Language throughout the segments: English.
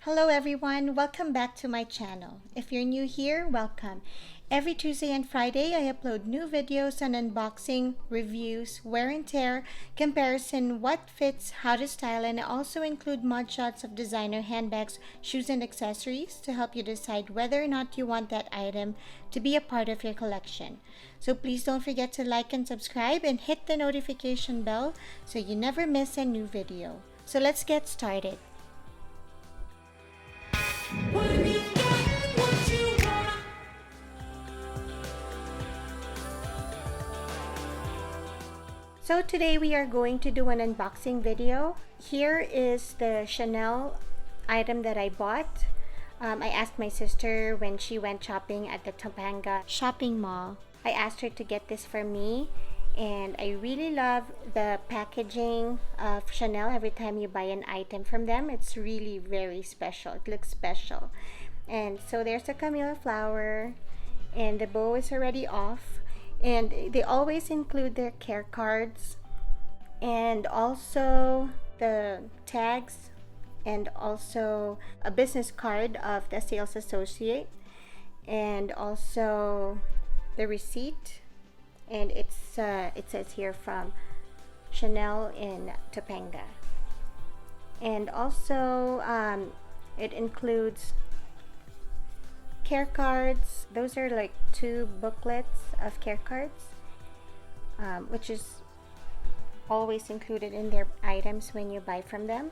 Hello everyone, welcome back to my channel. If you're new here, welcome. Every Tuesday and Friday, I upload new videos on unboxing, reviews, wear and tear, comparison, what fits, how to style, and I also include mug shots of designer handbags, shoes, and accessories to help you decide whether or not you want that item to be a part of your collection. So please don't forget to like and subscribe and hit the notification bell so you never miss a new video. So let's get started. So today we are going to do an unboxing video. Here is the Chanel item that I bought. I asked my sister when she went shopping at the Topanga shopping mall. I asked her to get this for me, and I really love the packaging of Chanel. Every time you buy an item from them, it's really very special. It looks special. And so there's a camellia flower, and the bow is already off. And they always include their care cards and also the tags and also a business card of the sales associate and also the receipt, and it says here from Chanel in Topanga. And also it includes care cards. Those are like 2 booklets of care cards, which is always included in their items when you buy from them.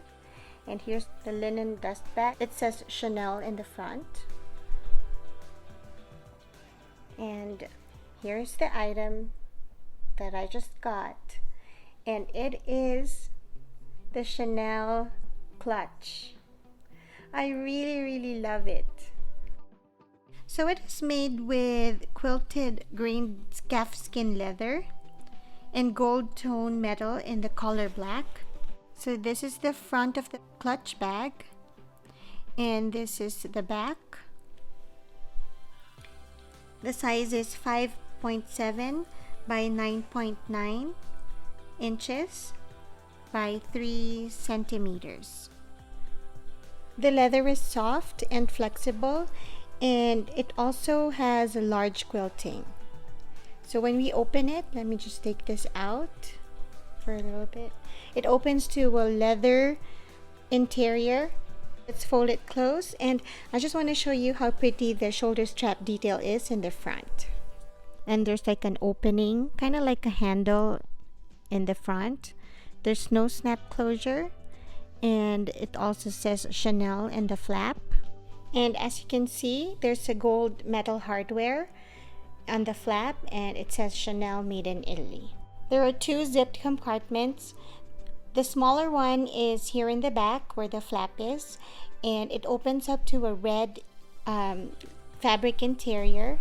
And here's the linen dust bag. It says Chanel in the front. And here's the item that I just got, and it is the Chanel clutch. I really love it. So it is made with quilted grain calfskin leather and gold tone metal in the color black. So this is the front of the clutch bag, and this is the back. The size is 5.7 by 9.9 inches by 3 centimeters. The leather is soft and flexible, and it also has a large quilting. So when we open it, let me just take this out for a little bit. It opens to a leather interior. Let's fold it close, and I just want to show you how pretty the shoulder strap detail is in the front. And there's like an opening, kind of like a handle in the front. There's no snap closure, and it also says Chanel in the flap. And as you can see, there's a gold metal hardware on the flap, and it says Chanel made in Italy. There are 2 zipped compartments. The smaller one is here in the back where the flap is, and it opens up to a red fabric interior.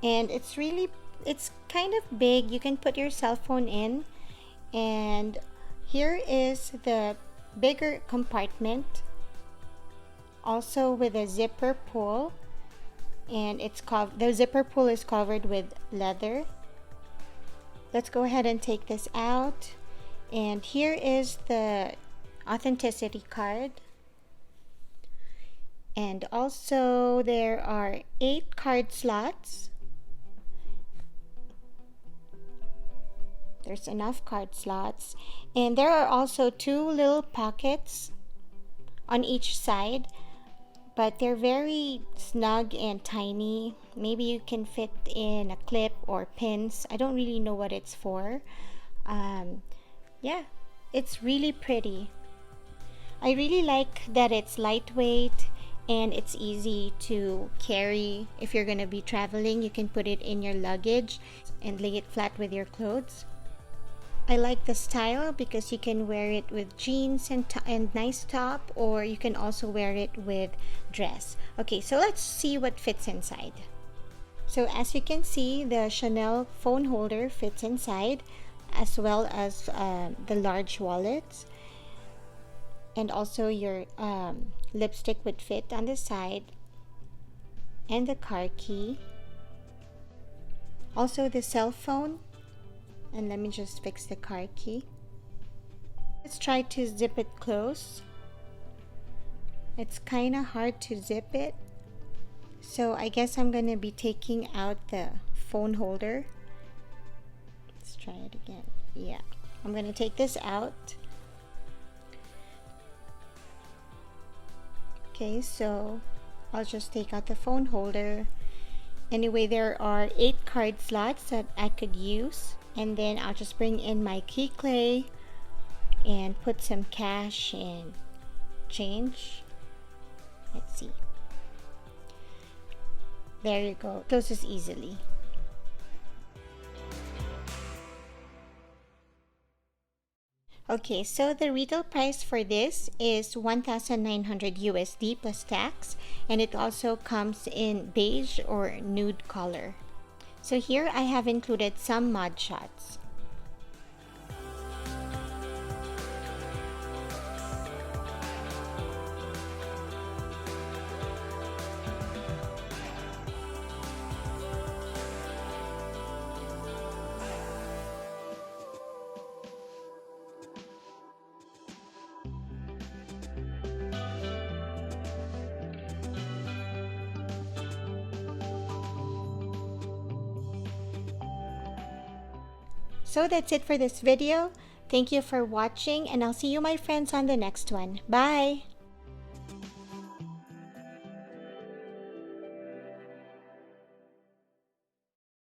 And it's kind of big. You can put your cell phone in. And here is the bigger compartment, also with a zipper pull, and the zipper pull is covered with leather. Let's go ahead and take this out, and here is the authenticity card. And also there are 8 card slots. There's enough card slots, and there are also 2 little pockets on each side, but they're very snug and tiny. Maybe you can fit in a clip or pins. I don't really know what it's for. Yeah, it's really pretty. I really like that it's lightweight and it's easy to carry. If you're gonna be traveling, you can put it in your luggage and lay it flat with your clothes. I like the style because you can wear it with jeans and nice top, or you can also wear it with dress. Okay, so let's see what fits inside. So as you can see, the Chanel phone holder fits inside, as well as the large wallets, and also your lipstick would fit on the side, and the car key, also the cell phone. And let me just fix the car key. Let's try to zip it close. It's kind of hard to zip it. So I guess I'm going to be taking out the phone holder. Let's try it again. Yeah, I'm going to take this out. Okay, so I'll just take out the phone holder. Anyway, there are 8 card slots that I could use. And then I'll just bring in my key clay and put some cash and change. Let's see. There you go. Closes easily. Okay, so the retail price for this is 1,900 USD plus tax, and it also comes in beige or nude color. So here I have included some mud shots. So that's it for this video. Thank you for watching, and I'll see you, my friends, on the next one. Bye!